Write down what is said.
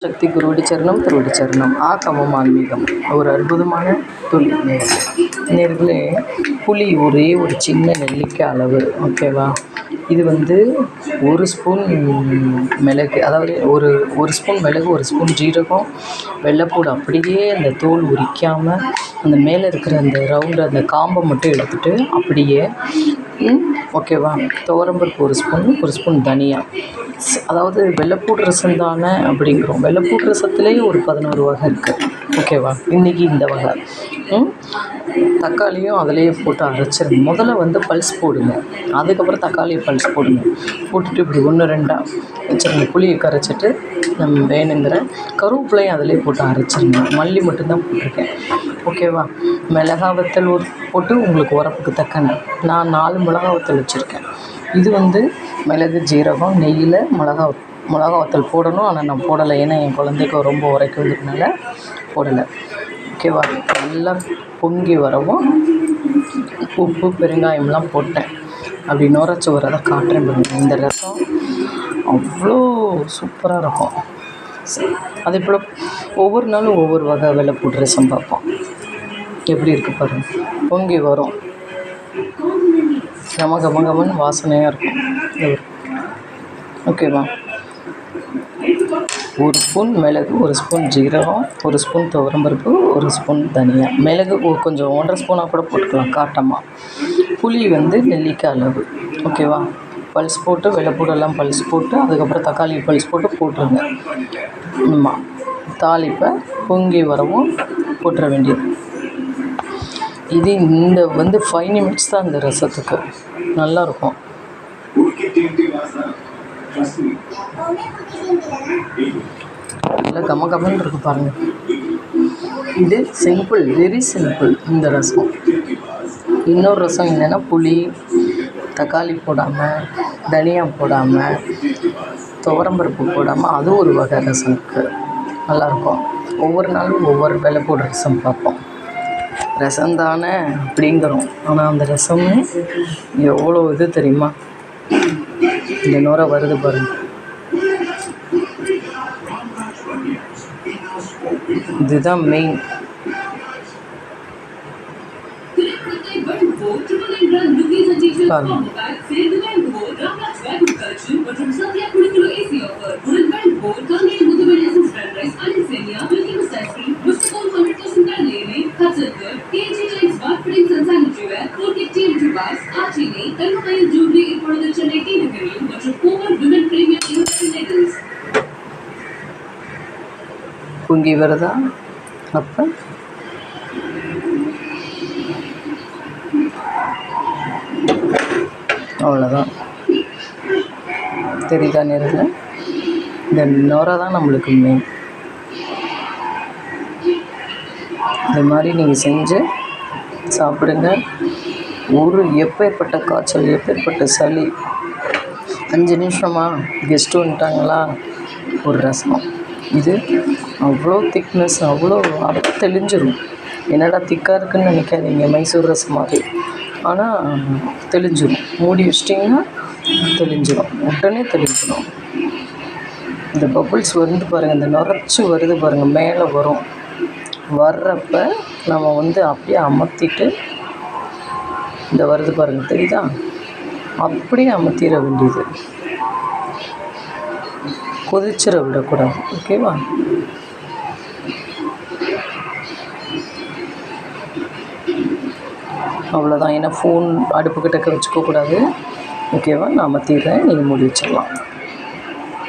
சக்தி குருவடி சரணம் திருவடி சரணம் ஆக்கமும் ஆன்மீகம் ஒரு அற்புதமான துளி நேர்களே புளி ஒரே ஒரு சின்ன நெல்லிக்காய் அளவு ஓகேவா. இது ஒரு ஸ்பூன் மிளகு, அதாவது ஒரு ஸ்பூன் மிளகு, ஒரு ஸ்பூன் ஜீரகம், வெள்ளைப்பூடு அப்படியே அந்த தோல் உரிக்காமல் அந்த மேலே இருக்கிற அந்த ரவுண்டு அந்த காம்பை மட்டும் எடுத்துகிட்டு அப்படியே ஓகேவா. துவரம்பருப்பு ஒரு ஸ்பூன் தனியா, அதாவது வெள்ளைப்பூடு ரசம் தானே அப்படிங்கிறோம். வெள்ளைப்பூடு ரசத்துலேயே ஒரு 11 வகை இருக்குது ஓகேவா. இன்றைக்கி இந்த வகை தக்காளியும் அதிலேயே போட்டு அரைச்சிருங்க. முதல்ல பல்ஸ் போடுங்க, அதுக்கப்புறம் தக்காளியை பல்ஸ் போடுங்க. போட்டுட்டு இப்படி 1-2 வச்சுருங்க. புளியை கரைச்சிட்டு நம்ம வேணுங்கிற கருவேப்பிலையும் அதிலே போட்டு அரைச்சிருங்க. மல்லி மட்டும்தான் போட்டிருக்கேன் ஓகேவா. மிளகா வத்தல் போட்டு உங்களுக்கு உரப்புக்கு தக்கன நான் 4 மிளகா வத்தல் வச்சுருக்கேன். இது மிளகு ஜீரகம் நெய்யில் மிளகா வத்தல் போடணும். ஆனால் நான் போடலை, ஏன்னா என் குழந்தைக்கு ரொம்ப உரைக்கிறதுனால போடலை ஓகேவா. நல்லா பொங்கி வரவும் உப்பு பெருங்காயம்லாம் போட்டேன். அப்படி நுரைச்சி வரதை காட்டுறேன் பாருங்கள். இந்த ரசம் அவ்வளோ சூப்பராக இருக்கும். அதே போல் ஒவ்வொரு நாளும் ஒவ்வொரு வகை வெள்ளைப்பூடு ரசம் பார்ப்போம். எப்படி இருக்குது பாருங்கள். பொங்கி வரும், கமகமன்னு வாசனையாக இருக்கும் ஓகேவா. ஒரு ஸ்பூன் மிளகு, ஒரு ஸ்பூன் ஜீரகம், ஒரு ஸ்பூன் துவரம்பருப்பு, ஒரு ஸ்பூன் தனியா. மிளகு கொஞ்சம் 1.5 ஸ்பூனாக கூட போட்டுக்கலாம் காட்டமாக. புளி நெல்லிக்காய் அளவு ஓகேவா. பல்ஸ் போட்டு வெள்ளைப்பூடெல்லாம் பல்ஸ் போட்டு அதுக்கப்புறம் தக்காளி பல்ஸ் போட்டுருங்க. ஆமாம், தாளிப்பை பொங்கி வரவும் போட்டுற வேண்டியது. இது இந்த 5 நிமிட்ஸ் தான் இந்த ரசத்துக்கு நல்லாயிருக்கும். நல்லா கமகமன்னு இருக்குது பாருங்கள். இது சிம்பிள், வெரி சிம்பிள் இந்த ரசம். இன்னொரு ரசம் என்னென்னா புளி தக்காளி போடாமல், தனியா போடாமல், துவரம்பருப்பு போடாமல் அது ஒரு வகை ரசம் இருக்குது, நல்லாயிருக்கும். ஒவ்வொரு நாளும் ஒவ்வொரு வெள்ளைப்பூடு ரசம் பார்ப்போம். ரசம் தானே அப்படிங்கிறோம், ஆனால் அந்த ரசமே எவ்வளோ இது தெரியுமா. இந்த நுரை வருது பாருங்கள். இதுதான் மெயின். பாருங்க, பொங்கி வருதா. அப்போ அவ்வளோதான், தெரியுதா நேரில். இந்த நுரை தான் நம்மளுக்கு மெயின். இது மாதிரி நீங்கள் செஞ்சு சாப்பிடுங்க. எப்பேற்பட்ட காய்ச்சல், எப்பேற்பட்ட சளி, 5 நிமிஷமா கெஸ்ட்டு வந்துட்டாங்களா, ஒரு ரசம். இது அவ்வளோ திக்னஸ், அவ்வளோ தெளிஞ்சிடும். என்னடா திக்காக இருக்குதுன்னு நினைக்காதீங்க, மைசூர் ரசம் மாதிரி. ஆனால் தெளிஞ்சிடும், மூடி வச்சிட்டிங்கன்னா தெளிஞ்சிடும், உடனே தெளிஞ்சிடும். இந்த பபுள்ஸ் பாருங்கள், இந்த நுரைச்சி வருது பாருங்கள், மேலே வரும். வர்றப்ப நம்ம அப்படியே அமர்த்திட்டு, இந்த வருது பாருங்கள், தெரியுதா, அப்படியே அமர்த்திட வேண்டியது, கொதிச்சிட விடக்கூடாது ஓகேவா. அவ்வளோதான். ஏன்னா ஃபோன் அடுப்புக்கிட்டக்க வச்சுக்கக்கூடாது ஓகேவா. நான் அமர்த்திடுறேன், நீங்கள் மூடி வச்சிடலாம்.